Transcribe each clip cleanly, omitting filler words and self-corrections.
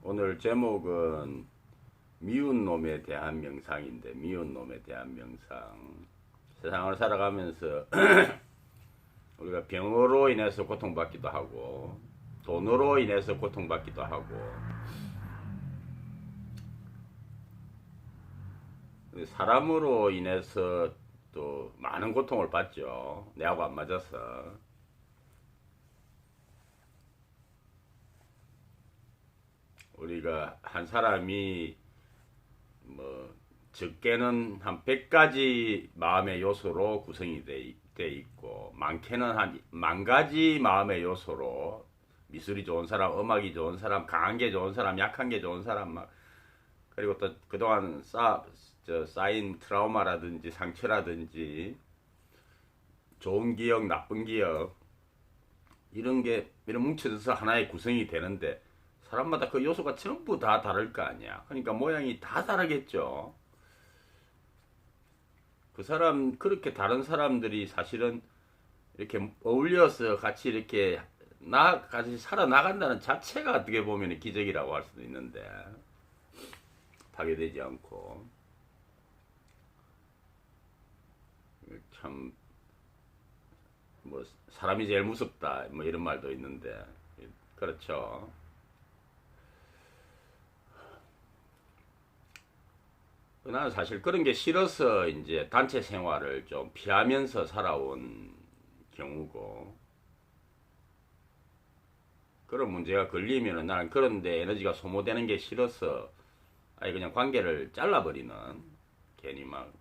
오늘 제목은 미운 놈에 대한 명상인데, 미운 놈에 대한 명상. 세상을 살아가면서 우리가 병으로 인해서 고통받기도 하고 돈으로 인해서 고통받기도 하고 사람으로 인해서 또 많은 고통을 받죠. 내하고 안 맞아서. 우리가 한 사람이 뭐 적게는 한 100가지 마음의 요소로 구성이 돼 있고 많게는 한 10,000가지 마음의 요소로, 미술이 좋은 사람, 음악이 좋은 사람, 강한 게 좋은 사람, 약한 게 좋은 사람, 막 그리고 또 그동안 쌓인 트라우마라든지 상처라든지 좋은 기억, 나쁜 기억, 이런 게 이런 뭉쳐져서 하나의 구성이 되는데, 사람마다 그 요소가 전부 다 다를 거 아니야. 그러니까 모양이 다 다르겠죠. 그 사람, 그렇게 다른 사람들이 사실은 이렇게 어울려서 같이 이렇게 같이 살아나간다는 자체가 어떻게 보면 기적이라고 할 수도 있는데, 파괴되지 않고. 참, 뭐, 사람이 제일 무섭다, 뭐 이런 말도 있는데, 그렇죠. 나는 사실 그런 게 싫어서 이제 단체 생활을 좀 피하면서 살아온 경우고, 그런 문제가 걸리면은 나는 그런데 에너지가 소모되는 게 싫어서 아예 그냥 관계를 잘라버리는, 괜히 막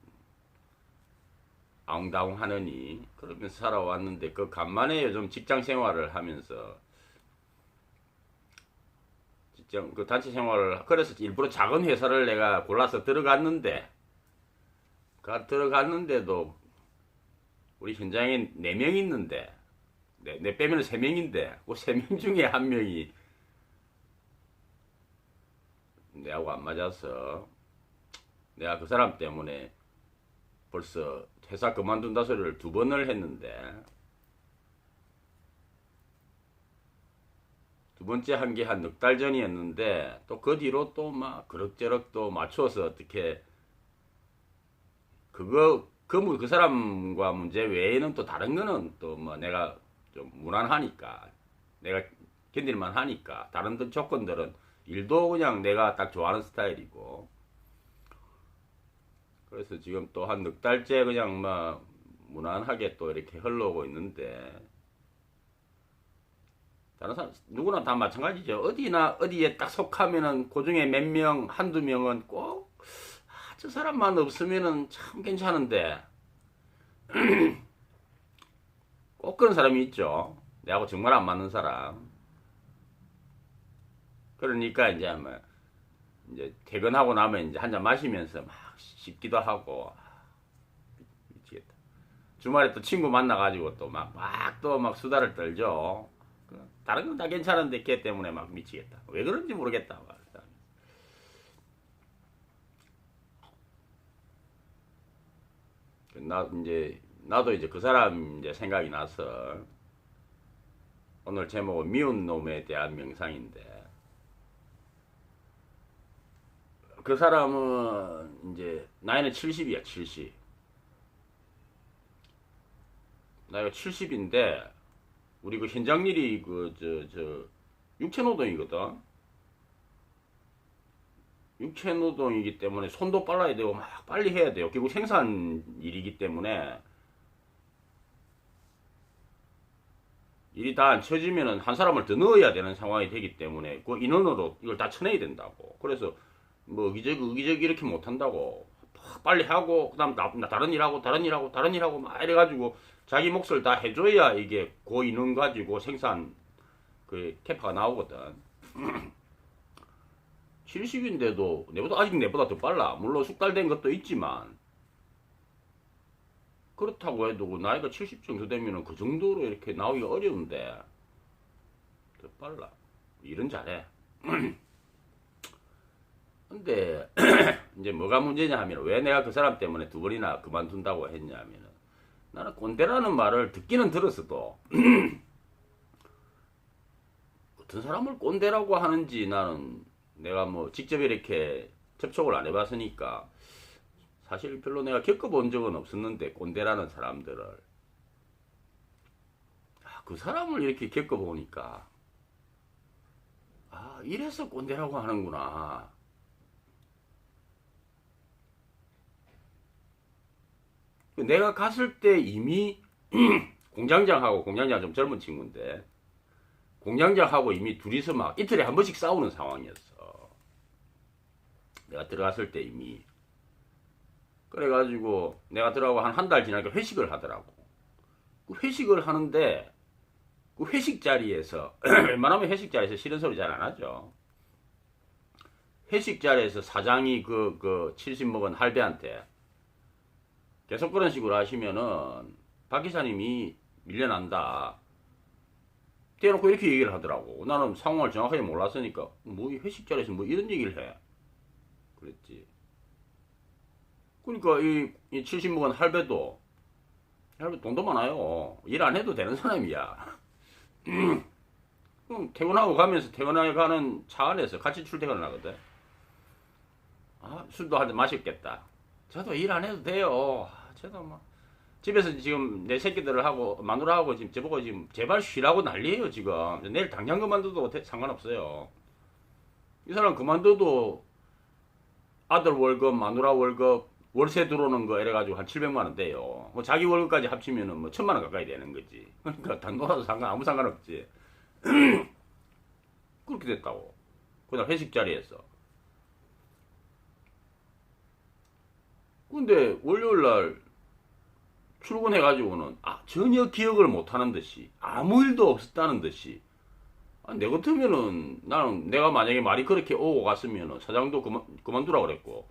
아웅다웅 하느니 그러면서 살아왔는데, 그 간만에 요즘 직장 생활을 하면서 그 단체 생활을, 그래서 일부러 작은 회사를 내가 골라서 들어갔는데, 들어갔는데도 우리 현장에 4명 있는데, 내 빼면 3명인데, 그 3명 중에 1명이 내하고 안 맞아서 내가 그 사람 때문에 벌써 회사 그만둔다 소리를 2번을 했는데, 두 번째 한 게 한 넉 달 전이었는데, 또 그 뒤로 또 막 그럭저럭 또 맞춰서 어떻게, 그 사람과 문제 외에는 또 다른 거는 또 뭐 내가 좀 무난하니까, 내가 견딜만 하니까, 다른 조건들은 일도 그냥 내가 딱 좋아하는 스타일이고, 그래서 지금 또 한 넉 달째 그냥 막 무난하게 또 이렇게 흘러오고 있는데, 다른 사람 누구나 다 마찬가지죠. 어디에 딱 속하면은 그 중에 몇 명, 한두 명은 꼭 저 사람만 없으면은 참 괜찮은데, 꼭 그런 사람이 있죠. 내하고 정말 안 맞는 사람. 그러니까 이제 퇴근하고 나면 이제 한 잔 마시면서 막 씹기도 하고, 미치겠다. 주말에 또 친구 만나가지고 또 막 수다를 떨죠. 다른 건 다 괜찮은데 걔 때문에 막 미치겠다. 왜 그런지 모르겠다. 나도 이제 그 사람 이제 생각이 나서 오늘 제목은 미운 놈에 대한 명상인데, 그 사람은 이제 나이는 70이야, 70. 나이가 70인데 우리 그 현장 일이 육체노동이거든. 육체노동이기 때문에 손도 빨라야 되고 막 빨리 해야 돼요. 결국 생산 일이기 때문에 일이 다 안 쳐지면은 한 사람을 더 넣어야 되는 상황이 되기 때문에 그 인원으로 이걸 다 쳐내야 된다고. 그래서 뭐 의기저기 이렇게 못 한다고. 빨리 하고 그다음 나 다른 일하고 막 이래가지고 자기 몫을 다 해줘야 이게 그 인원 가지고 생산 그 캐파가 나오거든. 70인데도 아직 내보다 더 빨라. 물론 숙달된 것도 있지만, 그렇다고 해도 나이가 70 정도 되면은 그 정도로 이렇게 나오기가 어려운데 더 빨라. 일은 잘해. 근데 이제 뭐가 문제냐 하면 왜 내가 그 사람 때문에 두 번이나 그만둔다고 했냐 하면 나는 꼰대라는 말을 듣기는 들었어도 어떤 사람을 꼰대라고 하는지 나는 내가 뭐 직접 이렇게 접촉을 안 해봤으니까 사실 별로 내가 겪어본 적은 없었는데 꼰대라는 사람들을 그 사람을 이렇게 겪어보니까 이래서 꼰대라고 하는구나. 내가 갔을 때 이미 공장장 좀 젊은 친구인데 공장장하고 이미 둘이서 막 이틀에 한 번씩 싸우는 상황이었어. 내가 들어갔을 때 이미. 그래가지고 내가 들어가고 한 달 지나니까 회식을 하더라고. 그 회식을 하는데 그 회식 자리에서 웬만하면 회식 자리에서 싫은 소리 잘 안 하죠. 회식 자리에서 사장이 그 70 먹은 할배한테 계속 그런 식으로 하시면은 박 기사님이 밀려난다. 대놓고 이렇게 얘기를 하더라고. 나는 상황을 정확하게 몰랐으니까 뭐 회식 자리에서 뭐 이런 얘기를 해. 그랬지. 그러니까 이 70 먹은 할배 돈도 많아요. 일 안 해도 되는 사람이야. 그럼 퇴근하고 가면서 퇴근하고 가는 차 안에서 같이 출퇴근을 하거든. 술도 한 잔 마셨겠다. 저도 일 안 해도 돼요. 저도 뭐 집에서 지금 내 새끼들을 하고 마누라하고 지금 저보고 지금 제발 쉬라고 난리예요 지금. 내일 당장 그만둬도 상관없어요. 이 사람 그만둬도 아들 월급, 마누라 월급, 월세 들어오는 거 이래가지고 한 700만 원 돼요. 뭐 자기 월급까지 합치면은 뭐 1000만 원 가까이 되는 거지. 그러니까 단 놀아도 아무 상관없지. 그렇게 됐다고. 그날 회식 자리에서. 근데 월요일 날 출근해가지고는 전혀 기억을 못하는 듯이 아무 일도 없었다는 듯이 내 같으면은 나는 내가 만약에 말이 그렇게 오고 갔으면은 사장도 그만두라 그랬고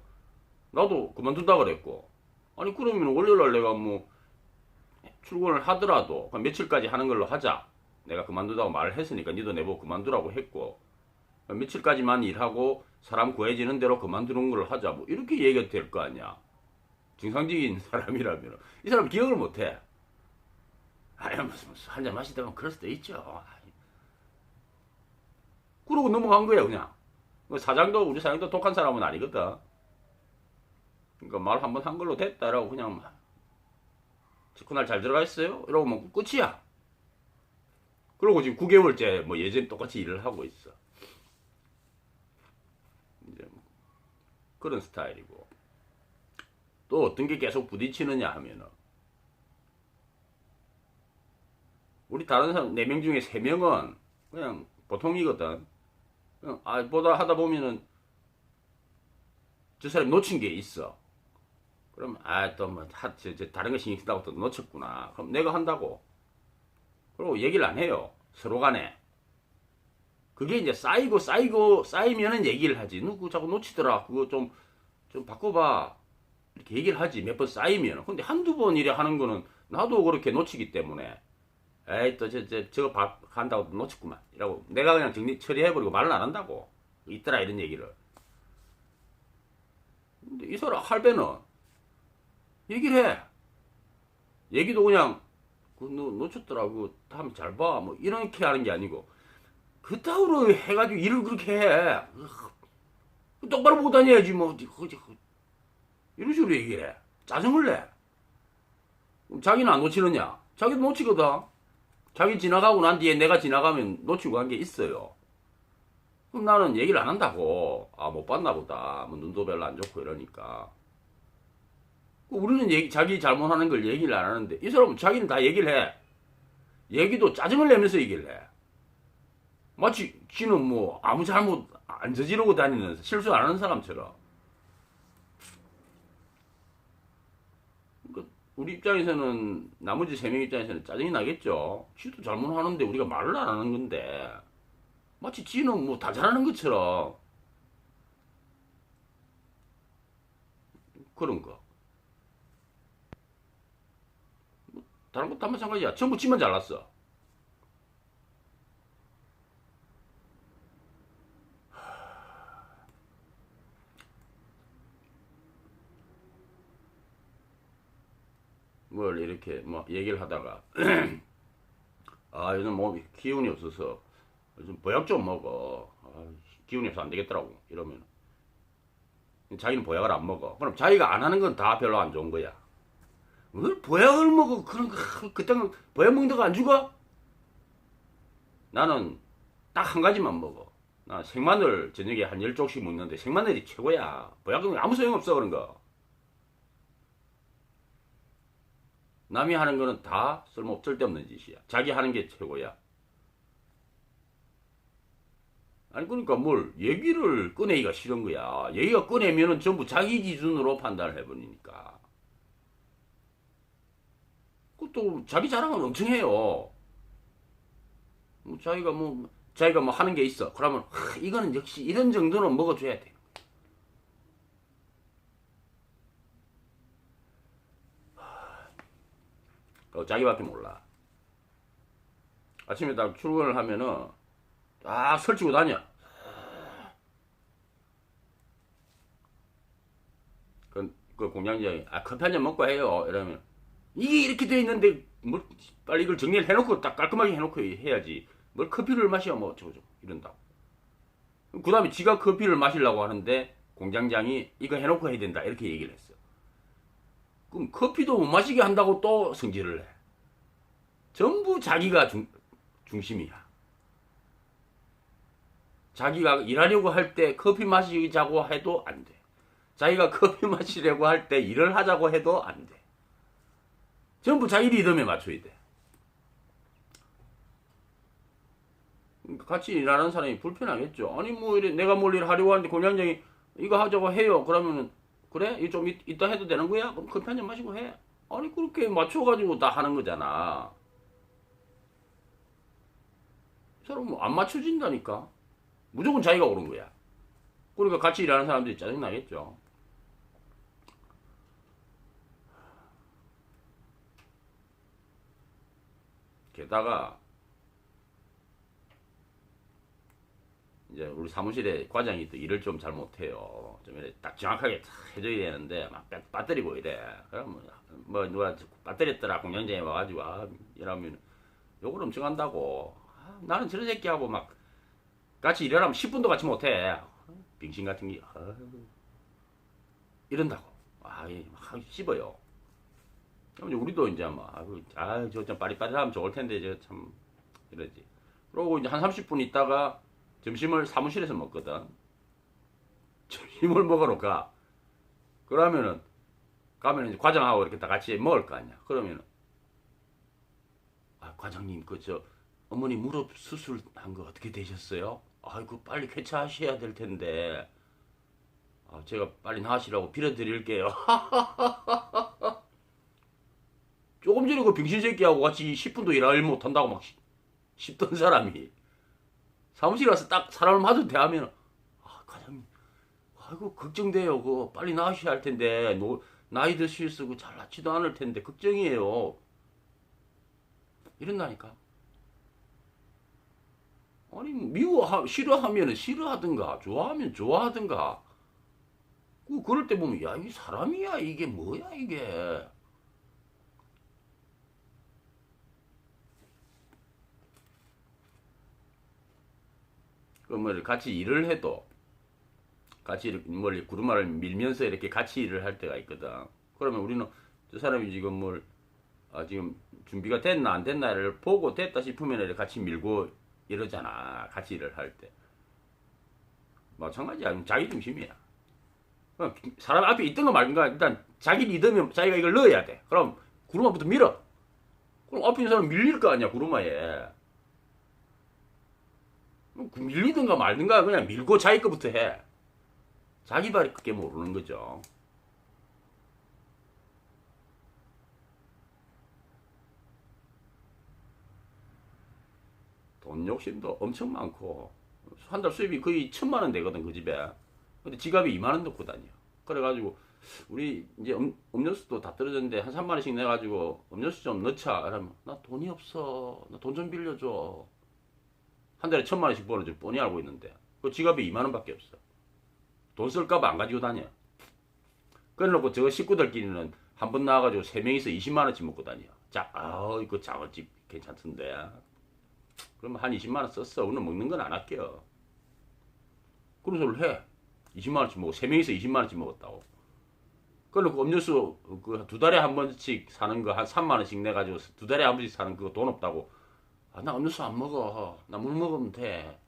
나도 그만둔다 그랬고 아니 그러면 월요일 날 내가 뭐 출근을 하더라도 며칠까지 하는 걸로 하자. 내가 그만두다고 말을 했으니까 니도 내보고 그만두라고 했고 며칠까지만 일하고 사람 구해지는 대로 그만두는 걸로 하자. 뭐 이렇게 얘기가 될 거 아니야. 정상적인 사람이라면 이 사람 기억을 못해. 무슨 한잔 마시다 보면 그럴 수도 있죠. 그러고 넘어간 거야 그냥. 우리 사장도 독한 사람은 아니거든. 그러니까 말 한번 한 걸로 됐다라고 그냥 그날 잘 들어가 있어요? 이러고 뭐 끝이야. 그러고 지금 9개월째 뭐 예전 똑같이 일을 하고 있어. 이제 뭐 그런 스타일이고. 또 어떤 게 계속 부딪히느냐 하면은 우리 다른 사람 4명 중에 3명은 그냥 보통이거든. 그냥 보다 하다 보면은 저 사람이 놓친 게 있어. 그럼 또 뭐 다른 거 신경 쓴다고 또 놓쳤구나. 그럼 내가 한다고. 그리고 얘기를 안 해요. 서로 간에. 그게 이제 쌓이면은 얘기를 하지. 너 그거 자꾸 놓치더라. 그거 좀 바꿔봐. 이렇게 얘기를 하지. 몇 번 쌓이면. 근데 한두 번 이래 하는 거는 나도 그렇게 놓치기 때문에 또 저거 한다고 놓쳤구만. 이라고 내가 그냥 처리해버리고 말을 안 한다고. 있더라 이런 얘기를. 근데 이 사람 할배는 얘기를 해. 얘기도 그냥 너 놓쳤더라. 그거 다음에 잘 봐. 뭐 이렇게 하는 게 아니고 그따위로 해가지고 일을 그렇게 해. 똑바로 보고 다녀야지 뭐. 이런 식으로 얘기를 해. 짜증을 내. 그럼 자기는 안 놓치느냐? 자기도 놓치거든. 자기 지나가고 난 뒤에 내가 지나가면 놓치고 한 게 있어요. 그럼 나는 얘기를 안 한다고. 못 봤나 보다. 뭐 눈도 별로 안 좋고 이러니까. 우리는 자기 잘못하는 걸 얘기를 안 하는데 이 사람은 자기는 다 얘기를 해. 얘기도 짜증을 내면서 얘기를 해. 마치 지는 뭐 아무 잘못 안 저지르고 다니는 실수 안 하는 사람처럼. 우리 입장에서는 나머지 3명 입장에서는 짜증이 나겠죠. 지도 잘못하는데 우리가 말을 안 하는 건데 마치 지는 뭐 다 잘하는 것처럼 그런 거. 다른 것도 다 마찬가지야. 전부 지만 잘났어. 뭘 이렇게 뭐 얘기를 하다가 아 요즘 뭐 기운이 없어서 요즘 보약 좀 먹어. 아, 기운이 없어 안 되겠더라고. 이러면 자기는 보약을 안 먹어. 그럼 자기가 안 하는 건 다 별로 안 좋은 거야. 왜 보약을 먹어? 그런 거 그때는 보약 먹는다고 안 죽어? 나는 딱 한 가지만 먹어. 나 생마늘 저녁에 한 10쪽씩 먹는데 생마늘이 최고야. 보약은 아무 소용없어 그런 거. 남이 하는 거는 다 쓸데없는 짓이야. 자기 하는 게 최고야. 아니 그러니까 뭘 얘기를 꺼내기가 싫은 거야. 얘기가 꺼내면은 전부 자기 기준으로 판단을 해버리니까. 그것도 자기 자랑은 엄청 해요. 뭐 자기가 뭐 하는 게 있어. 그러면 이거는 역시 이런 정도는 먹어줘야 돼. 자기밖에 몰라. 아침에 딱 출근을 하면은 딱 설치고 다녀. 그 공장장이 커피 한 잔 먹고 해요. 이러면 이게 이렇게 돼 있는데 뭘 빨리 이걸 정리를 해놓고 딱 깔끔하게 해놓고 해야지. 뭘 커피를 마셔 뭐 저거 이런다고. 그 다음에 지가 커피를 마시려고 하는데 공장장이 이거 해놓고 해야 된다 이렇게 얘기를 했어. 그럼 커피도 못 마시게 한다고 또 성질을 내. 전부 자기가 중심이야. 자기가 일하려고 할 때 커피 마시자고 해도 안 돼. 자기가 커피 마시려고 할 때 일을 하자고 해도 안 돼. 전부 자기 리듬에 맞춰야 돼. 같이 일하는 사람이 불편하겠죠. 아니 뭐 이래 내가 뭘 일 하려고 하는데 공장장이 이거 하자고 해요. 그러면은 그래? 이거 좀 이따 해도 되는 거야? 그럼 커피 한 잔 마시고 해. 아니 그렇게 맞춰가지고 다 하는 거잖아. 이 사람 뭐안 맞춰진다니까. 무조건 자기가 옳은 거야. 그러니까 같이 일하는 사람들이 짜증나겠죠. 게다가 이제 우리 사무실에 과장이 또 일을 좀 잘 못해요. 좀 이래 딱 정확하게 딱 해줘야 되는데 막 빠뜨리고 이래. 그럼 뭐 누가 빠뜨렸더라 공장장에 와가지고 이러면 욕을 엄청 한다고. 나는 저런 새끼하고 막 같이 일하려면 10분도 같이 못해. 빙신 같은 게 이런다고. 막 씹어요. 그럼 우리도 이제 저 좀 빠릿빠릿하면 좋을 텐데 저 참 이러지. 그러고 이제 한 30분 있다가 점심을 사무실에서 먹거든. 점심을 먹으러 가. 그러면은 가면 이제 과장하고 이렇게 다 같이 먹을 거 아니야. 그러면은 과장님 저 어머니 무릎 수술한 거 어떻게 되셨어요? 아이고 빨리 쾌차하셔야 될 텐데. 제가 빨리 나으시라고 빌어드릴게요. 조금 전에 그 병신 새끼하고 같이 10분도 일을 못한다고 막 씹던 사람이 사무실 가서 딱 사람을 마주 대하면 과장님 아이고 걱정돼요. 그 빨리 나으셔야 할 텐데 나이 드실수고 잘 낫지도 않을 텐데 걱정이에요. 이런다니까. 아니 싫어하면 싫어하든가 좋아하면 좋아하든가. 그럴 때 보면 야 이 사람이야 이게 뭐야 이게. 뭐 같이 일을 해도 같이 뭘 구루마를 밀면서 이렇게 같이 일을 할 때가 있거든. 그러면 우리는 저 사람이 지금 지금 준비가 됐나 안 됐나를 보고 됐다 싶으면 이렇게 같이 밀고 이러잖아. 같이 일을 할 때. 마찬가지야. 자기 중심이야. 사람 앞에 있던 거 말든가 일단 자기 리듬에 자기가 이걸 넣어야 돼. 그럼 구루마부터 밀어. 그럼 앞에 있는 사람 밀릴 거 아니야 구루마에. 밀리든가 말든가 그냥 밀고 자기 거부터 해. 자기 발이 크게 모르는 거죠. 돈 욕심도 엄청 많고 한 달 수입이 거의 1,000만 원 되거든 그 집에. 근데 지갑이 2만 원 넣고 다녀. 그래가지고 우리 이제 음료수도 다 떨어졌는데 한 3만 원씩 내가지고 음료수 좀 넣자. 그러면 나 돈이 없어. 나 돈 좀 빌려줘. 한 달에 1,000만 원씩 버는 줄 뻔히 알고 있는데 그 지갑에 2만 원밖에 없어. 돈 쓸까봐 안 가지고 다녀. 그래놓고 저 식구들끼리는 한 번 나와가지고 세 명이서 20만 원씩 먹고 다녀. 자, 이거 장어집 괜찮던데. 그럼 한 20만 원 썼어. 오늘 먹는 건 안 아껴. 그런 소리를 해. 20만 원씩 먹고 세 명이서 20만 원씩 먹었다고. 그리고 음료수 그 두 달에 한 번씩 사는 거 한 3만 원씩 내가지고 두 달에 한 번씩 사는 그거 돈 없다고. 나 음료수 안 먹어. 나 물 먹으면 돼.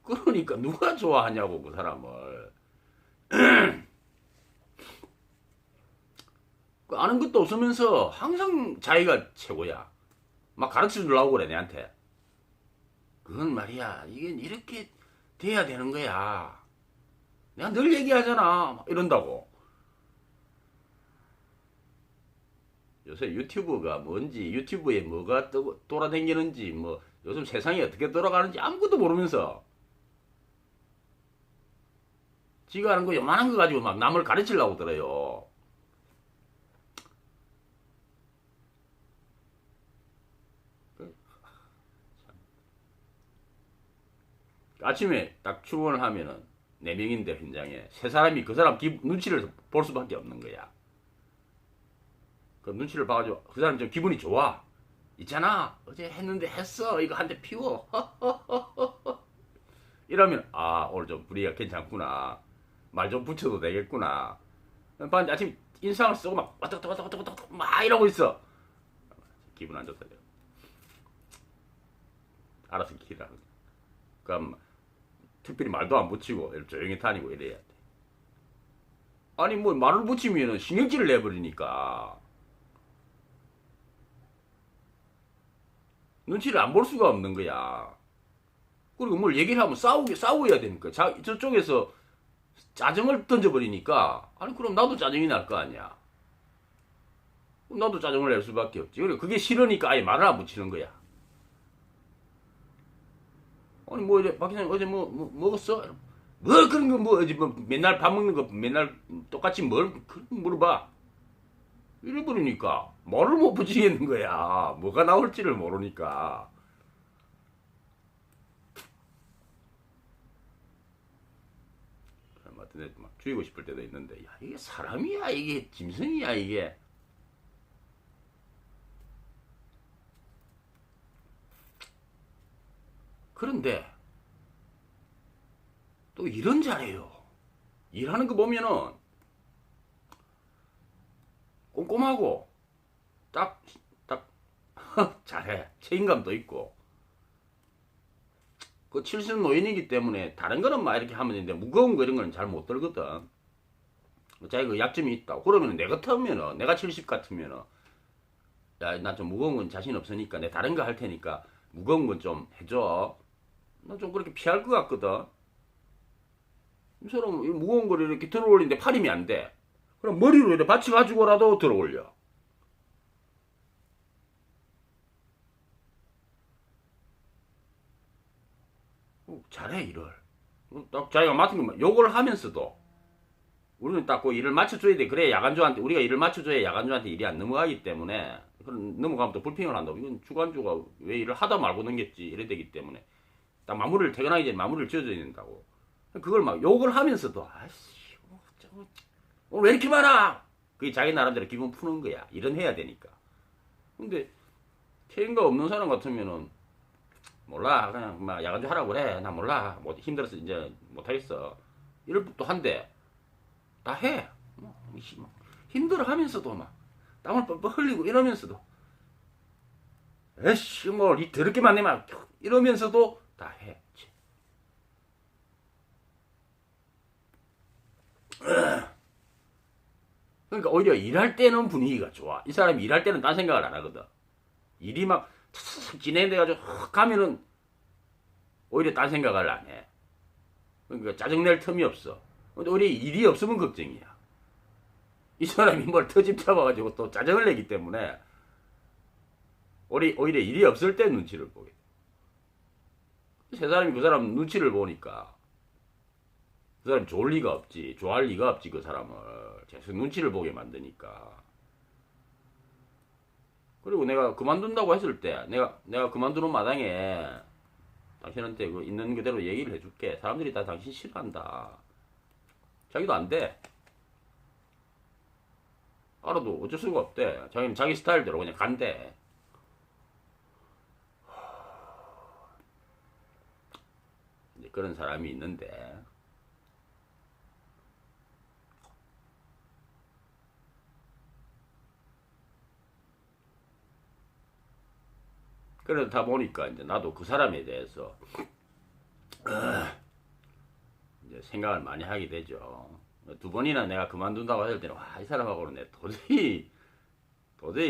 그러니까 누가 좋아하냐고 그 사람을. 아는 것도 없으면서 항상 자기가 최고야. 막 가르쳐 주려고 그래 내한테. 그건 말이야. 이게 이렇게 돼야 되는 거야. 내가 늘 얘기하잖아. 막 이런다고. 요새 유튜브가 뭔지, 유튜브에 뭐가 돌아다니는지, 뭐 요즘 세상이 어떻게 돌아가는지 아무것도 모르면서 지가 하는 거 요만한 거 가지고 막 남을 가르치려고 들어요. 아침에 딱 출근을 하면은 4명인데 현장에 세 사람이 그 사람 눈치를 볼 수밖에 없는 거야. 그 눈치를 봐가지고 그 사람 좀 기분이 좋아. 있잖아 어제 했는데 했어. 이거 한 대 피워. 이러면 오늘 좀 분위기가 괜찮구나. 말 좀 붙여도 되겠구나. 봤는데 아침 인상을 쓰고 막 왔다 갔다 왔다 갔다 왔다 갔다 막 이러고 있어. 기분 안 좋다. 알아서 키라. 그럼 특별히 말도 안 붙이고 조용히 다니고 이래야 돼. 아니 뭐 말을 붙이면은 신경질을 내버리니까 눈치를 안 볼 수가 없는 거야. 그리고 뭘 얘기를 하면 싸워야 되니까. 저쪽에서 짜증을 던져버리니까 아니 그럼 나도 짜증이 날 거 아니야. 그럼 나도 짜증을 낼 수밖에 없지. 그래 그게 싫으니까 아예 말을 안 붙이는 거야. 아니 뭐 어제 박 기자님 어제 뭐 먹었어? 뭐 그런 거 뭐 어제 뭐 맨날 밥 먹는 거 맨날 똑같이 뭘 물어봐. 이래버리니까 말을 못 붙이겠는 거야. 뭐가 나올지를 모르니까. 맞던데 막 죽이고 싶을 때도 있는데 야 이게 사람이야 이게 짐승이야 이게. 그런데 또 일은 잘해요. 일하는 거 보면은 꼼꼼하고 딱 잘해. 책임감도 있고. 그 70 노인이기 때문에 다른 거는 막 이렇게 하면 되는데 무거운 거 이런 거는 잘 못 들거든. 자기 그 약점이 있다. 그러면 내 같으면은 내가 70 같으면은 야 나 좀 무거운 건 자신 없으니까 내 다른 거 할 테니까 무거운 건 좀 해줘. 나 좀 그렇게 피할 것 같거든. 이 사람 무거운 거를 이렇게 들어 올리는데 팔힘이 안 돼. 그럼 머리로 이렇게 받쳐가지고라도 들어 올려. 잘해 일을. 딱 자기가 맡은 것만 욕을 하면서도 우리는 딱 그 일을 맞춰줘야 돼. 그래 야간조한테 우리가 일을 맞춰줘야 야간조한테 일이 안 넘어가기 때문에 그럼 넘어가면 또 불평을 한다고. 이건 주간주가 왜 일을 하다 말고 넘겼지 이래 되기 때문에 딱 마무리를 퇴근하기 전에 마무리를 지어줘야 된다고. 그걸 막 욕을 하면서도 아씨 오늘 왜 이렇게 많아? 그게 자기 나름대로 기분 푸는 거야. 일은 해야 되니까. 근데 책임감 없는 사람 같으면은 몰라 그냥 막 야간주 하라고 그래. 나 몰라 뭐 힘들어서 이제 못하겠어. 이럴 법도 한데 다 해. 힘들어 하면서도 막 땀을 뻘뻘 흘리고 이러면서도 에이씨 뭐 더럽게만 내면 이러면서도 다 해. 그러니까 오히려 일할 때는 분위기가 좋아. 이 사람이 일할 때는 딴 생각을 안 하거든. 일이 막 진행돼가지고 가면은 오히려 딴 생각을 안 해. 그러니까 짜증낼 틈이 없어. 근데 오히려 일이 없으면 걱정이야. 이 사람이 뭘 터집 잡아가지고 또 짜증을 내기 때문에 오히려 일이 없을 때 눈치를 보게 돼. 세 사람이 그 사람 눈치를 보니까 그 사람이 좋을 리가 없지. 좋아할 리가 없지 그 사람을. 계속 눈치를 보게 만드니까. 그리고 내가 그만둔다고 했을 때 내가 그만두는 마당에 당신한테 그 있는 그대로 얘기를 해줄게. 사람들이 다 당신 싫어한다. 자기도 안 돼. 알아도 어쩔 수가 없대. 자기는 자기 스타일대로 그냥 간대. 이제 그런 사람이 있는데, 그러다 보니까 이제 나도 그 사람에 대해서 이제 생각을 많이 하게 되죠. 두 번이나 내가 그만둔다고 했을 때는 와, 이 사람하고는 내 도저히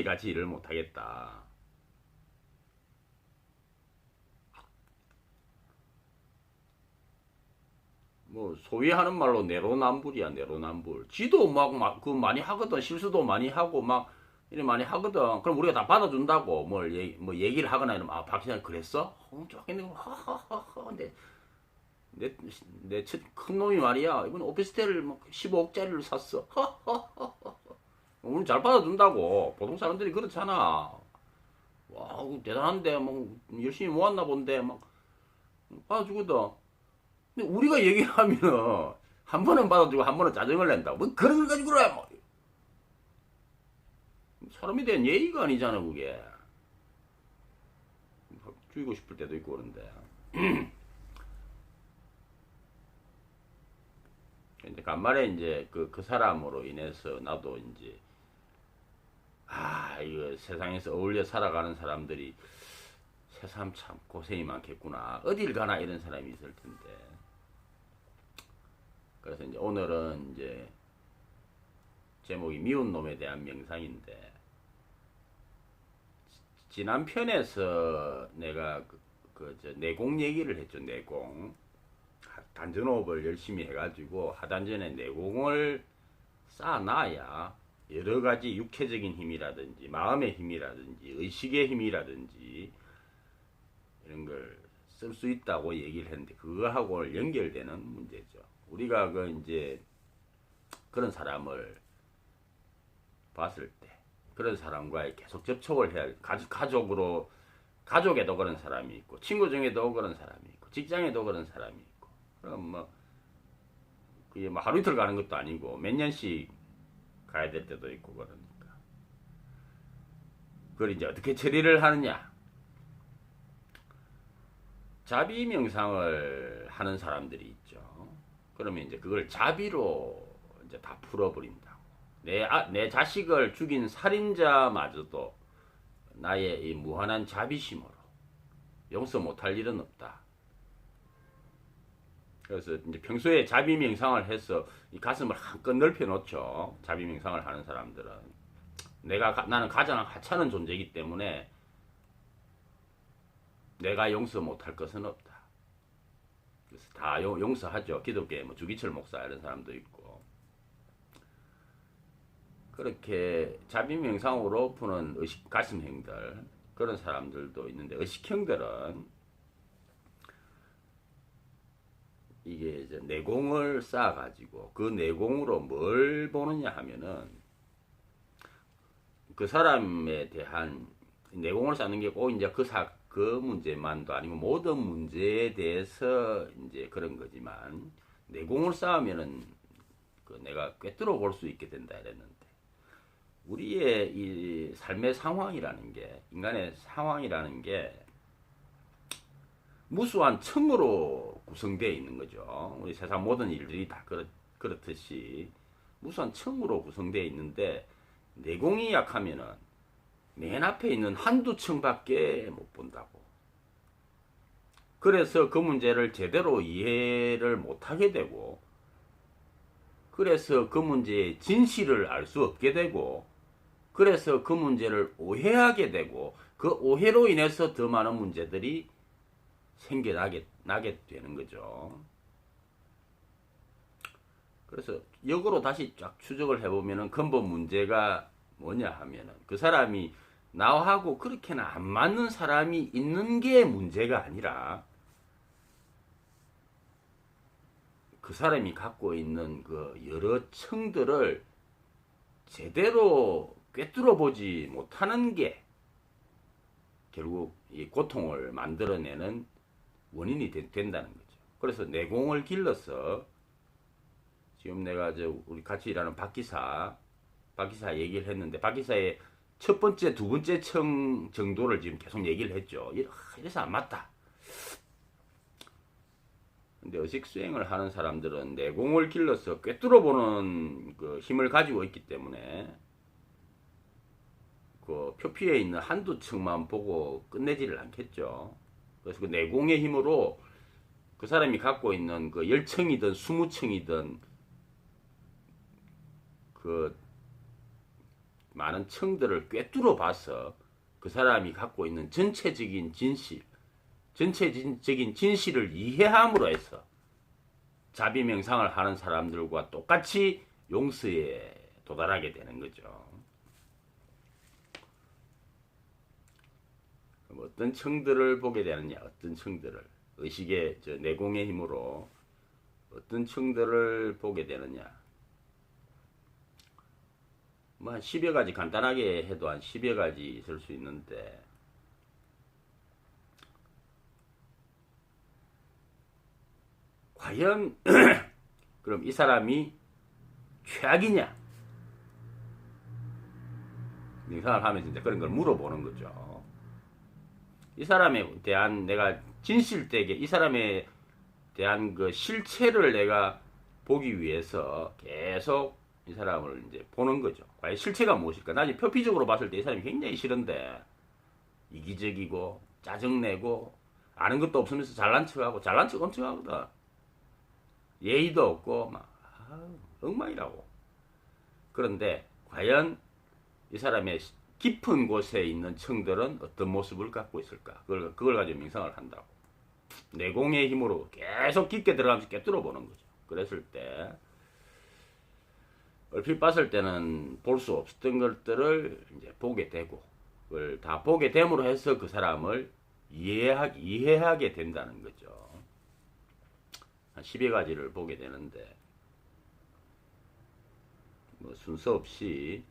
같이 일을 못 하겠다. 뭐 소위 하는 말로 내로남불이야, 내로남불. 지도 막 그 많이 하거든. 실수도 많이 하고 막 이래 많이 하거든. 그럼 우리가 다 받아준다고 뭐 얘기를 하거나 이러면 아, 박 기자님 그랬어? 좋겠네. 하하하하. 큰 놈이 말이야. 이번 오피스텔을 막 15억짜리를 샀어. 하하하하. 우리 잘 받아준다고. 보통 사람들이 그렇잖아. 와, 대단한데, 뭐, 열심히 모았나 본데, 막, 받아주거든. 근데 우리가 얘기를 하면은, 한 번은 받아주고, 한 번은 짜증을 낸다. 뭐, 그런 걸 가지고 그래! 뭐. 사람에 대한 예의가 아니잖아, 그게. 죽이고 싶을 때도 있고 그런데. 근데 간만에 이제 그 사람으로 인해서 나도 이제, 아, 이거 세상에서 어울려 살아가는 사람들이 새삼 참 고생이 많겠구나. 어딜 가나 이런 사람이 있을 텐데. 그래서 이제 오늘은 이제 제목이 미운 놈에 대한 명상인데, 지난 편에서 내가 저 내공 얘기를 했죠. 내공. 단전호흡을 열심히 해가지고 하단전에 내공을 쌓아놔야 여러 가지 육체적인 힘이라든지 마음의 힘이라든지 의식의 힘이라든지 이런 걸 쓸 수 있다고 얘기를 했는데 그거하고 연결되는 문제죠. 우리가 그 이제 그런 사람을 봤을 때 그런 사람과의 계속 접촉을 해야 가족에도 그런 사람이 있고 친구 중에도 그런 사람이 있고 직장에도 그런 사람이 있고 그럼 뭐 그게 뭐 하루 이틀 가는 것도 아니고 몇 년씩 가야 될 때도 있고 그러니까 그걸 이제 어떻게 처리를 하느냐. 자비 명상을 하는 사람들이 있죠. 그러면 이제 그걸 자비로 이제 다 풀어버린다고. 내 자식을 죽인 살인자마저도 나의 이 무한한 자비심으로 용서 못할 일은 없다. 그래서 이제 평소에 자비 명상을 해서 이 가슴을 한껏 넓혀 놓죠. 자비 명상을 하는 사람들은 나는 가장 하찮은 존재이기 때문에 내가 용서 못할 것은 없다. 그래서 다 용서하죠. 기독교에 뭐 주기철 목사 이런 사람도 있고 그렇게 자비 명상으로 푸는 가슴형들 그런 사람들도 있는데 의식형들은 이게 이제 내공을 쌓아가지고 그 내공으로 뭘 보느냐 하면은 그 사람에 대한 내공을 쌓는 게 꼭 이제 그 문제만도 아니고 모든 문제에 대해서 이제 그런 거지만 내공을 쌓으면은 그 내가 꿰뚫어 볼 수 있게 된다 이랬는데 우리의 이 삶의 상황이라는 게 인간의 상황이라는 게 무수한 층으로 구성되어 있는 거죠. 우리 세상 모든 일들이 다 그렇듯이 무수한 층으로 구성되어 있는데 내공이 약하면은 맨 앞에 있는 한두 층밖에 못 본다고. 그래서 그 문제를 제대로 이해를 못하게 되고 그래서 그 문제의 진실을 알 수 없게 되고 그래서 그 문제를 오해하게 되고 그 오해로 인해서 더 많은 문제들이 나게 되는 거죠. 그래서 역으로 다시 쫙 추적을 해보면은 근본 문제가 뭐냐 하면은 그 사람이 나하고 그렇게는 안 맞는 사람이 있는 게 문제가 아니라 그 사람이 갖고 있는 그 여러 층들을 제대로 꿰뚫어 보지 못하는 게 결국 이 고통을 만들어내는 원인이 된다는 거죠. 그래서 내공을 길러서 지금 내가 우리 같이 일하는 박기사 얘기를 했는데 박기사의 첫 번째, 두 번째 청 정도를 지금 계속 얘기를 했죠. 이래서 안 맞다. 근데 의식 수행을 하는 사람들은 내공을 길러서 꿰뚫어 보는 그 힘을 가지고 있기 때문에 그 표피에 있는 한두 층만 보고 끝내지를 않겠죠. 그래서 그 내공의 힘으로 그 사람이 갖고 있는 그 10층이든 20층이든 그 많은 층들을 꿰뚫어 봐서 그 사람이 갖고 있는 전체적인 진실을 이해함으로 해서 자비명상을 하는 사람들과 똑같이 용서에 도달하게 되는 거죠. 어떤 층들을 보게 되느냐, 어떤 층들을 의식의 내공의 힘으로 어떤 층들을 보게 되느냐. 뭐 한 10여 가지 간단하게 해도 한 10여 가지 있을 수 있는데 과연 그럼 이 사람이 최악이냐? 명상을 하면서 이제 그런 걸 물어보는 거죠. 이 사람에 대한 내가 진실되게 이 사람에 대한 그 실체를 내가 보기 위해서 계속 이 사람을 이제 보는 거죠. 과연 실체가 무엇일까? 나 이제 표피적으로 봤을 때 이 사람이 굉장히 싫은데 이기적이고 짜증내고 아는 것도 없으면서 잘난 척하고 잘난 척 엄청 하거든. 예의도 없고 막 엉망이라고. 그런데 과연 이 사람의 깊은 곳에 있는 층들은 어떤 모습을 갖고 있을까? 그걸 가지고 명상을 한다고. 내공의 힘으로 계속 깊게 들어가면서 꿰뚫어 보는 거죠. 그랬을 때 얼핏 봤을 때는 볼 수 없었던 것들을 이제 보게 되고 그걸 다 보게 됨으로 해서 그 사람을 이해하게 된다는 거죠. 한 10여 가지를 보게 되는데 뭐 순서 없이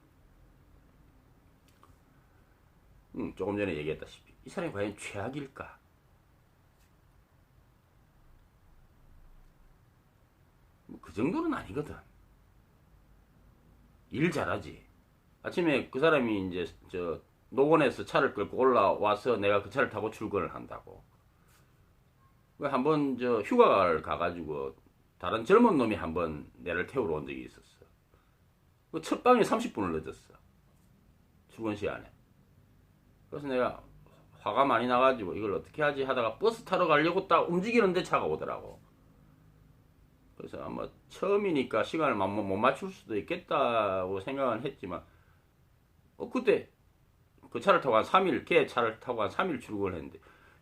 조금 전에 얘기했다시피 이 사람이 과연 최악일까? 뭐 그 정도는 아니거든. 일 잘하지. 아침에 그 사람이 이제 노원에서 차를 끌고 올라와서 내가 그 차를 타고 출근을 한다고. 한번 휴가를 가가지고 다른 젊은 놈이 한번 내를 태우러 온 적이 있었어. 첫 방에 30분을 늦었어. 출근 시간에. 그래서 내가 화가 많이 나가지고 이걸 어떻게 하지 하다가 버스 타러 가려고 딱 움직이는데 차가 오더라고. 그래서 아마 처음이니까 시간을 못 맞출 수도 있겠다고 생각은 했지만 그때 그 차를 타고 한 3일 걔 차를 타고 한 3일 출근을 했는데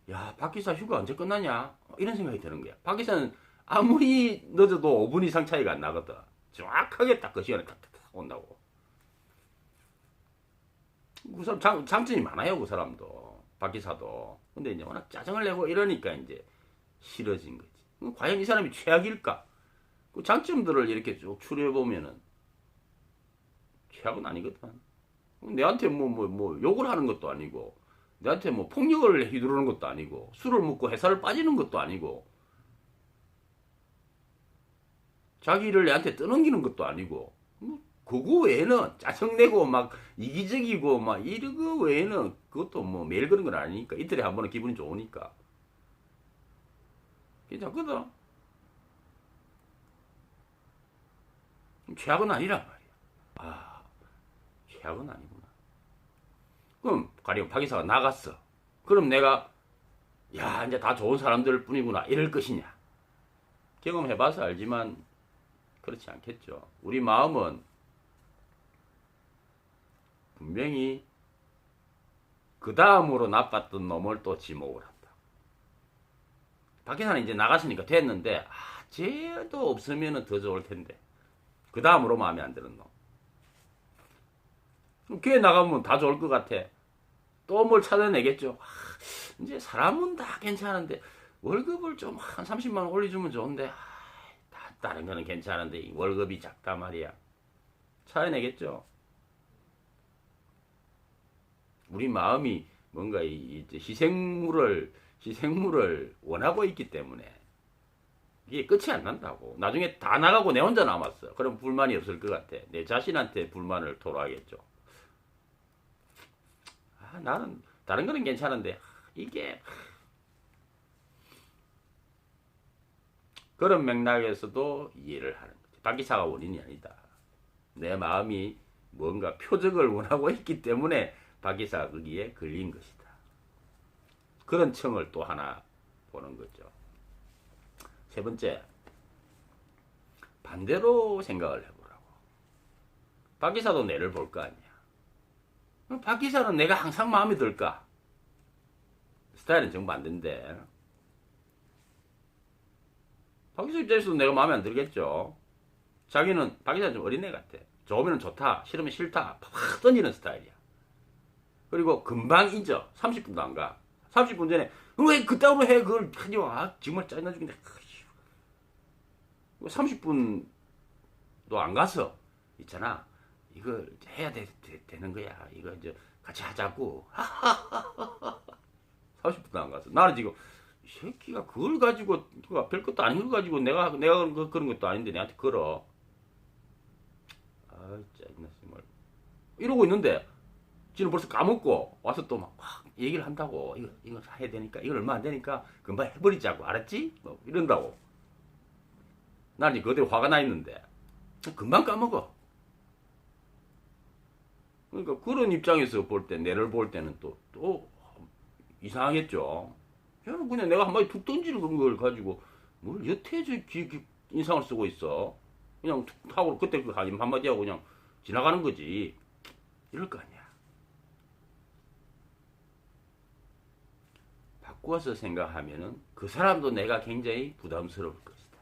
야 박기사 휴가 언제 끝나냐 이런 생각이 드는 거야. 박기사는 아무리 늦어도 5분 이상 차이가 안 나거든. 정확하게 딱 그 시간에 딱 온다고. 그 사람 장점이 많아요. 그 사람도 박기사도. 근데 이제 워낙 짜증을 내고 이러니까 이제 싫어진 거지. 과연 이 사람이 최악일까? 그 장점들을 이렇게 쭉 추려보면은 최악은 아니거든. 내한테 뭐 욕을 하는 것도 아니고 내한테 뭐 폭력을 휘두르는 것도 아니고 술을 먹고 회사를 빠지는 것도 아니고 자기를 내한테 떠넘기는 것도 아니고 그거 외에는 짜증내고 막 이기적이고 막 이런 거 외에는 그것도 뭐 매일 그런 건 아니니까 이틀에 한 번은 기분이 좋으니까 괜찮거든. 최악은 아니란 말이야. 최악은 아니구나. 그럼 가령 박이사가 나갔어. 그럼 내가 야 이제 다 좋은 사람들 뿐이구나 이럴 것이냐. 경험해봐서 알지만 그렇지 않겠죠. 우리 마음은 분명히 그 다음으로 나빴던 놈을 또 지목을 한다. 박기사는 이제 나갔으니까 됐는데 쟤도 없으면 더 좋을 텐데 그 다음으로 마음에 안 드는 놈. 걔 나가면 다 좋을 것 같아. 또 뭘 찾아내겠죠. 이제 사람은 다 괜찮은데 월급을 좀 한 30만 원 올려주면 좋은데 다른 거는 괜찮은데 월급이 작다 말이야. 찾아내겠죠. 우리 마음이 뭔가 희생물을 원하고 있기 때문에 이게 끝이 안 난다고. 나중에 다 나가고 내 혼자 남았어. 그럼 불만이 없을 것 같아. 내 자신한테 불만을 토로하겠죠. 나는 다른 거는 괜찮은데 이게 그런 맥락에서도 이해를 하는 거지. 박기사가 원인이 아니다. 내 마음이 뭔가 표적을 원하고 있기 때문에 박기사가 거기에 걸린 것이다. 그런 청을 또 하나 보는 거죠. 세 번째, 반대로 생각을 해보라고. 박기사도 내를 볼 거 아니야. 박기사는 내가 항상 마음에 들까? 스타일은 정반대인데 박기사 입장에서도 내가 마음에 안 들겠죠. 자기는 박기사는 좀 어린애 같아. 좋으면 좋다, 싫으면 싫다 팍 던지는 스타일이야. 그리고 금방 잊어. 30분도 안 가. 30분 전에 왜 그따위로 해 그걸 하지 마. 정말 짜증나 죽겠네. 30분도 안 가서 있잖아. 이거 해야 되는 거야. 이거 이제 같이 하자고. 30분도 안 가서. 나는 지금 이 새끼가 그걸 가지고 별 것도 아닌 걸 가지고 내가 그런 것도 아닌데 내한테 걸어. 아 짜증나 정말. 이러고 있는데 지는 벌써 까먹고 와서 또 막 얘기를 한다고. 이거 해야 되니까 이걸 얼마 안 되니까 금방 해버리자고. 알았지? 뭐 이런다고. 나는 그대로 화가 나 있는데 금방 까먹어. 그러니까 그런 입장에서 볼 때, 내를 볼 때는 또 이상하겠죠. 그냥 내가 한마디 툭 던지는 걸 가지고 뭘 여태저 인상을 쓰고 있어. 그냥 툭 하고 그때 그 한마디 하고 그냥 지나가는 거지. 이럴 거 아니야. 바꾸어서 생각하면은 그 사람도 내가 굉장히 부담스러울 것이다.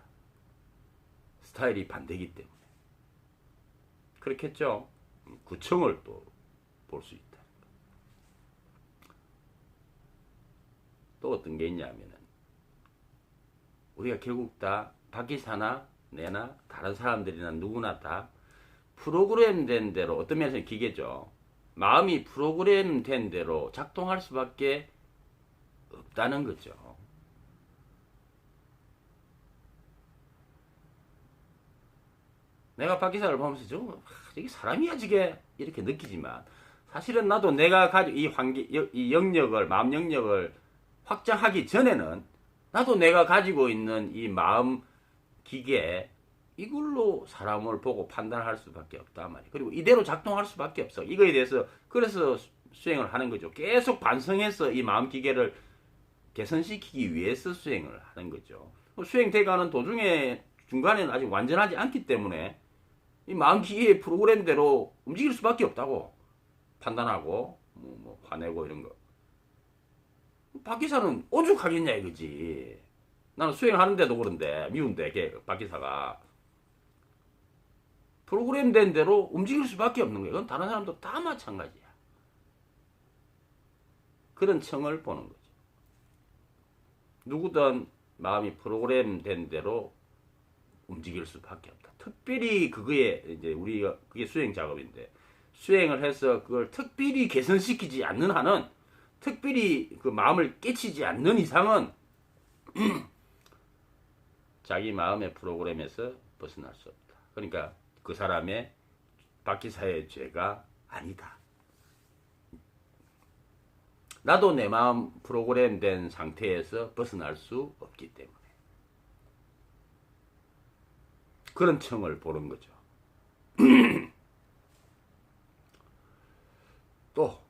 스타일이 반대기 때문에. 그렇겠죠. 구청을 또 볼 수 있다. 또 어떤 게 있냐면은 우리가 결국 다 박기사나 내나 다른 사람들이나 누구나 다 프로그램된 대로 어떤 면에서는 기계죠. 마음이 프로그램된 대로 작동할 수밖에 없다는 거죠. 내가 박기사를 보면서 저게 사람이야 저게 이렇게 느끼지만 사실은 나도 내가 가지고 이 영역을 마음 영역을 확장하기 전에는 나도 내가 가지고 있는 이 마음 기계 이걸로 사람을 보고 판단할 수밖에 없단 말이에요. 그리고 이대로 작동할 수밖에 없어. 이거에 대해서 그래서 수행을 하는 거죠. 계속 반성해서 이 마음 기계를 개선시키기 위해서 수행을 하는 거죠. 수행돼가는 도중에 중간에는 아직 완전하지 않기 때문에 이 마음 기계의 프로그램대로 움직일 수밖에 없다고 판단하고 뭐 화내고 이런 거. 박기사는 오죽하겠냐 이거지. 나는 수행하는데도 그런데 미운데 걔 박기사가 프로그램된 대로 움직일 수밖에 없는 거예요. 그건 다른 사람도 다 마찬가지야. 그런 청을 보는 거죠. 누구든 마음이 프로그램된 대로 움직일 수밖에 없다. 특별히 그거에 이제 우리가 그게 수행 작업인데 수행을 해서 그걸 특별히 개선시키지 않는 한은 특별히 그 마음을 깨치지 않는 이상은 자기 마음의 프로그램에서 벗어날 수 없다. 그러니까 그 사람의 박기사의 죄가 아니다. 나도 내 마음 프로그램된 상태에서 벗어날 수 없기 때문에 그런 청을 보는 거죠. 또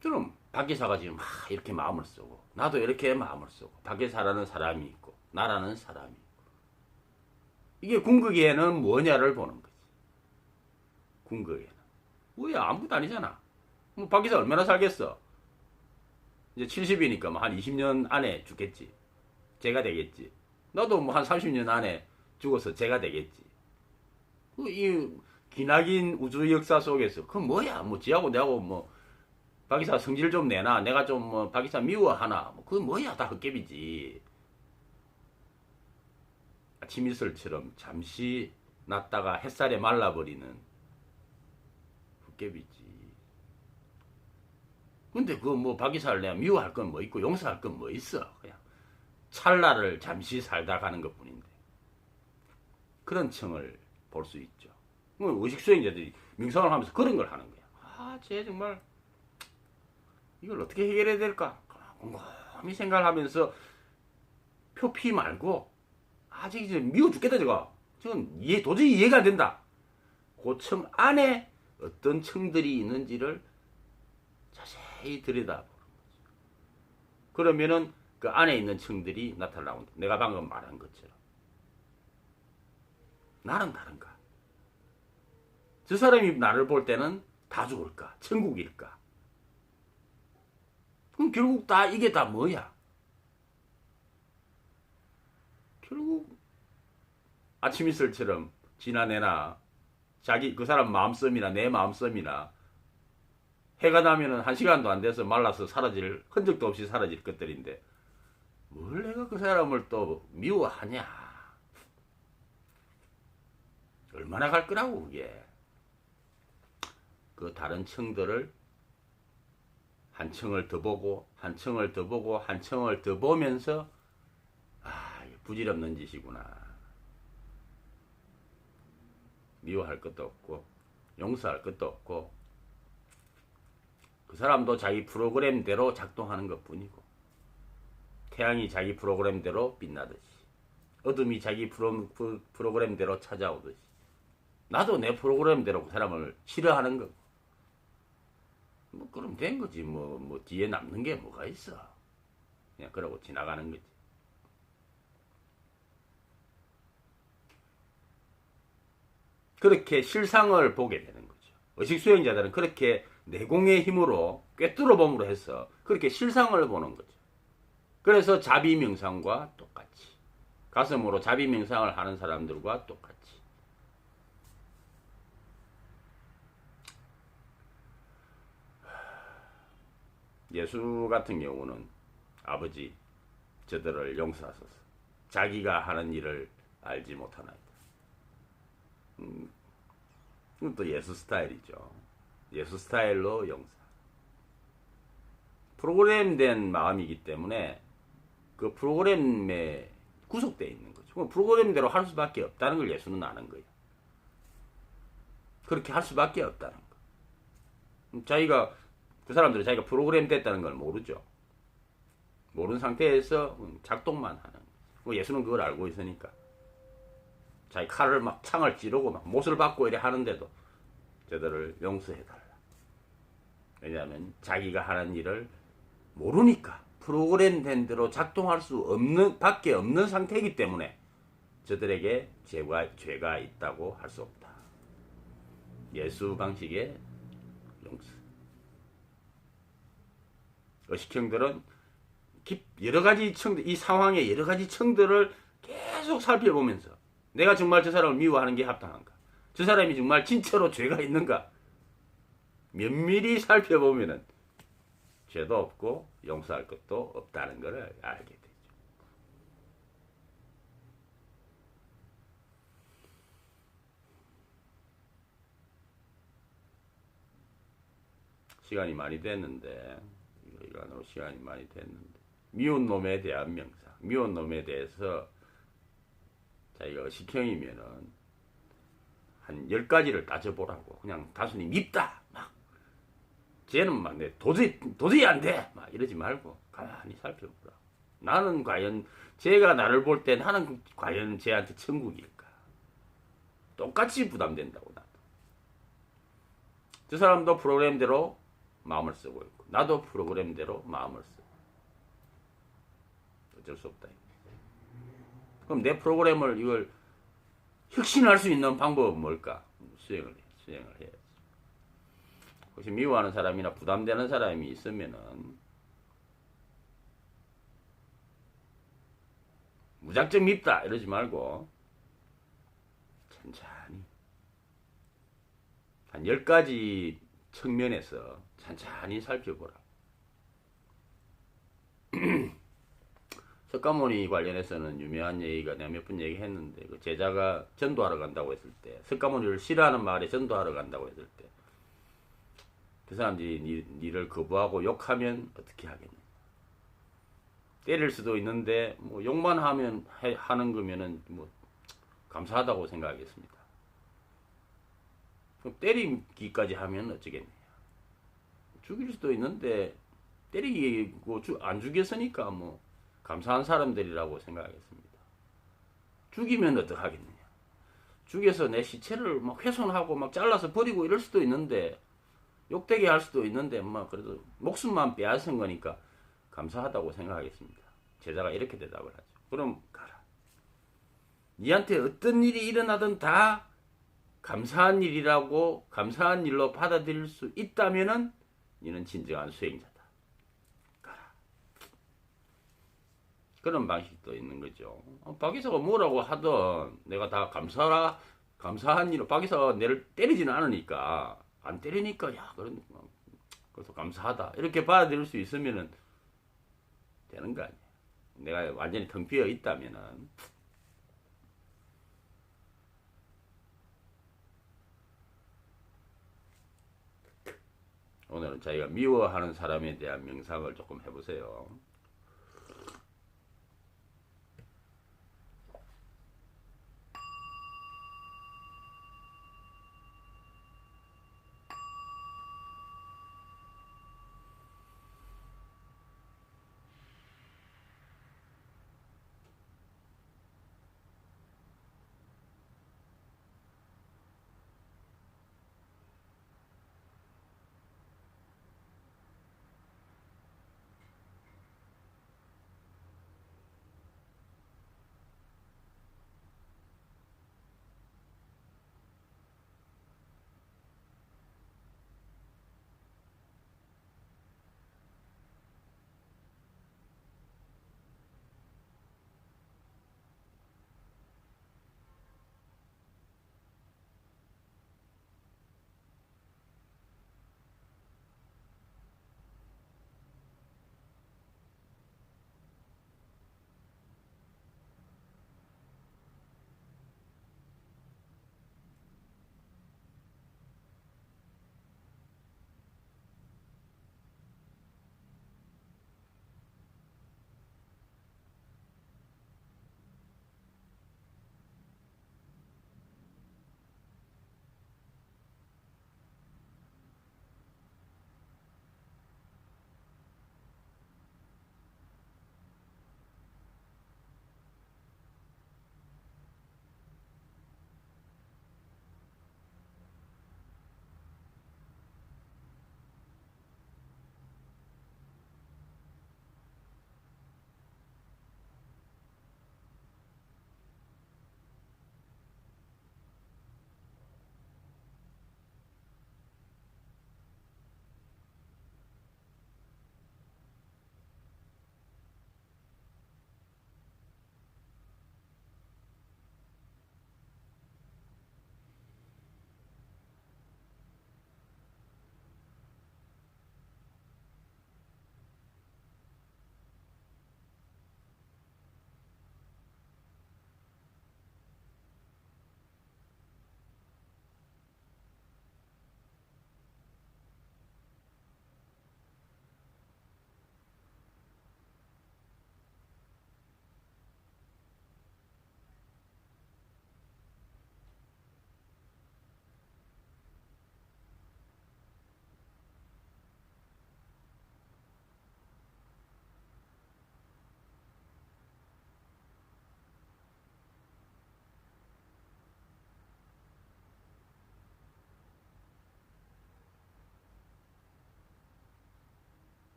저는 박기사가 지금 이렇게 마음을 쓰고 나도 이렇게 마음을 쓰고 박기사라는 사람이 있고 나라는 사람이 있고 이게 궁극에는 뭐냐를 보는 거지. 궁극에는 뭐야 아무것도 아니잖아. 뭐 박기사 얼마나 살겠어. 이제 70이니까 뭐 한 20년 안에 죽겠지. 제가 되겠지. 나도 뭐 한 30년 안에 죽어서 제가 되겠지. 이 기나긴 우주 역사 속에서 그 뭐야 뭐 지하고 내하고 뭐 박기사 성질 좀 내나 내가 좀 뭐 박기사 미워하나 뭐 그건 뭐야 다 헛개비지. 아침 이슬처럼 잠시 났다가 햇살에 말라버리는 헛개비지. 근데 그 뭐 박기사를 내가 미워할 건 뭐 있고 용서할 건 뭐 있어. 그냥 찰나를 잠시 살다 가는 것뿐인데 그런 층을 볼 수 있죠. 의식수행자들이 명상을 하면서 그런 걸 하는 거야. 쟤 정말 이걸 어떻게 해결해야 될까? 곰곰이 생각을 하면서 표피 말고 아직 이제 미워 죽겠다 저거. 지금 도저히 이해가 안 된다. 그 층 안에 어떤 층들이 있는지를 자세히 들여다보는 거죠. 그러면은 그 안에 있는 층들이 나타나온다. 내가 방금 말한 것처럼. 나는 다른가? 저 사람이 나를 볼 때는 다 죽을까? 천국일까? 그럼 결국 이게 다 뭐야? 결국 아침 이슬처럼 지나내나 자기 그 사람 마음씀이나 내 마음씀이나 해가 나면은 1시간도 안 돼서 말라서 사라질 흔적도 없이 사라질 것들인데 뭘 내가 그 사람을 또 미워하냐? 얼마나 갈 거라고 그게. 그 다른 층들을 한 층을 더 보고 한 층을 더 보고 한 층을 더 보면서 부질없는 짓이구나. 미워할 것도 없고 용서할 것도 없고 그 사람도 자기 프로그램대로 작동하는 것뿐이고 태양이 자기 프로그램대로 빛나듯이 어둠이 자기 프로그램대로 찾아오듯이 나도 내 프로그램대로 그 사람을 싫어하는 거고 그럼 된 거지. 뒤에 남는 게 뭐가 있어. 그냥 그러고 지나가는 거지. 그렇게 실상을 보게 되는 거죠. 의식수행자들은 그렇게 내공의 힘으로 꿰뚫어 봄으로 해서 그렇게 실상을 보는 거죠. 그래서 자비명상과 똑같이 가슴으로 자비명상을 하는 사람들과 똑같이 예수 같은 경우는 아버지 저들을 용서하소서 자기가 하는 일을 알지 못하나이다. 이건 또 예수 스타일이죠. 예수 스타일로 용서. 프로그램된 마음이기 때문에 그 프로그램에 구속되어 있는 거죠. 그럼 프로그램대로 할 수밖에 없다는 걸 예수는 아는 거예요. 그렇게 할 수밖에 없다는 거. 자기가 그 사람들은 자기가 프로그램 됐다는 걸 모르죠. 모르는 상태에서 작동만 하는 거예요. 예수는 그걸 알고 있으니까 자기 칼을 막 창을 찌르고 막 못을 받고 이래 하는데도 저들을 용서해달라. 왜냐하면 자기가 하는 일을 모르니까 프로그램된 대로 작동할 수 없는 밖에 없는 상태이기 때문에 저들에게 죄가 있다고 할 수 없다. 예수 방식의 용서. 의식형들은 여러 가지 층들, 이 상황의 여러 가지 층들을 계속 살펴보면서 내가 정말 저 사람을 미워하는 게 합당한가? 저 사람이 정말 진짜로 죄가 있는가? 면밀히 살펴보면은 죄도 없고 용서할 것도 없다는 것을 알게 되죠. 시간이 많이 됐는데 이간으로 시간이 많이 됐는데 미운 놈에 대한 명상, 미운 놈에 대해서 자기가 의식형이면은 한 10가지를 따져보라고. 그냥 단순히 밉다 막 쟤는 막 내 도저히 안 돼 막 이러지 말고 가만히 살펴보라. 나는 과연 쟤가 나를 볼 때 나는 과연 쟤한테 천국일까? 똑같이 부담된다고. 나도 저 사람도 프로그램대로 마음을 쓰고 있고 나도 프로그램대로 마음을 쓰고 어쩔 수 없다. 그럼 내 프로그램을 이걸 혁신할 수 있는 방법은 뭘까? 수행을 해야지. 혹시 미워하는 사람이나 부담되는 사람이 있으면은 무작정 밉다 이러지 말고 천천히 한 10가지 측면에서 천천히 살펴보라. 석가모니 관련해서는 유명한 얘기가 내가 몇 번 얘기했는데 그 제자가 전도하러 간다고 했을 때 석가모니를 싫어하는 마을에 전도하러 간다고 했을 때 그 사람들이 니를 거부하고 욕하면 어떻게 하겠냐. 때릴 수도 있는데 뭐 욕만 하면 하는 거면은 뭐 감사하다고 생각하겠습니다. 그럼 때리기까지 하면 어쩌겠네요. 죽일 수도 있는데 때리고 안 죽였으니까 뭐 감사한 사람들이라고 생각하겠습니다. 죽이면 어떡하겠느냐. 죽여서 내 시체를 막 훼손하고 막 잘라서 버리고 이럴 수도 있는데 욕되게 할 수도 있는데 막 그래도 목숨만 빼앗은 거니까 감사하다고 생각하겠습니다. 제자가 이렇게 대답을 하죠. 그럼 가라. 니한테 어떤 일이 일어나든 다 감사한 일이라고 감사한 일로 받아들일 수 있다면은 니는 진정한 수행자다. 가라. 그런 방식도 있는 거죠. 박이사가 뭐라고 하든 내가 다 감사한 일로 박이사가 내를 때리지는 않으니까 안 때리니까 야 그래서 감사하다 이렇게 받아들일 수 있으면은 되는 거 아니야. 내가 완전히 텅 비어 있다면은 오늘은 자기가 미워하는 사람에 대한 명상을 조금 해보세요.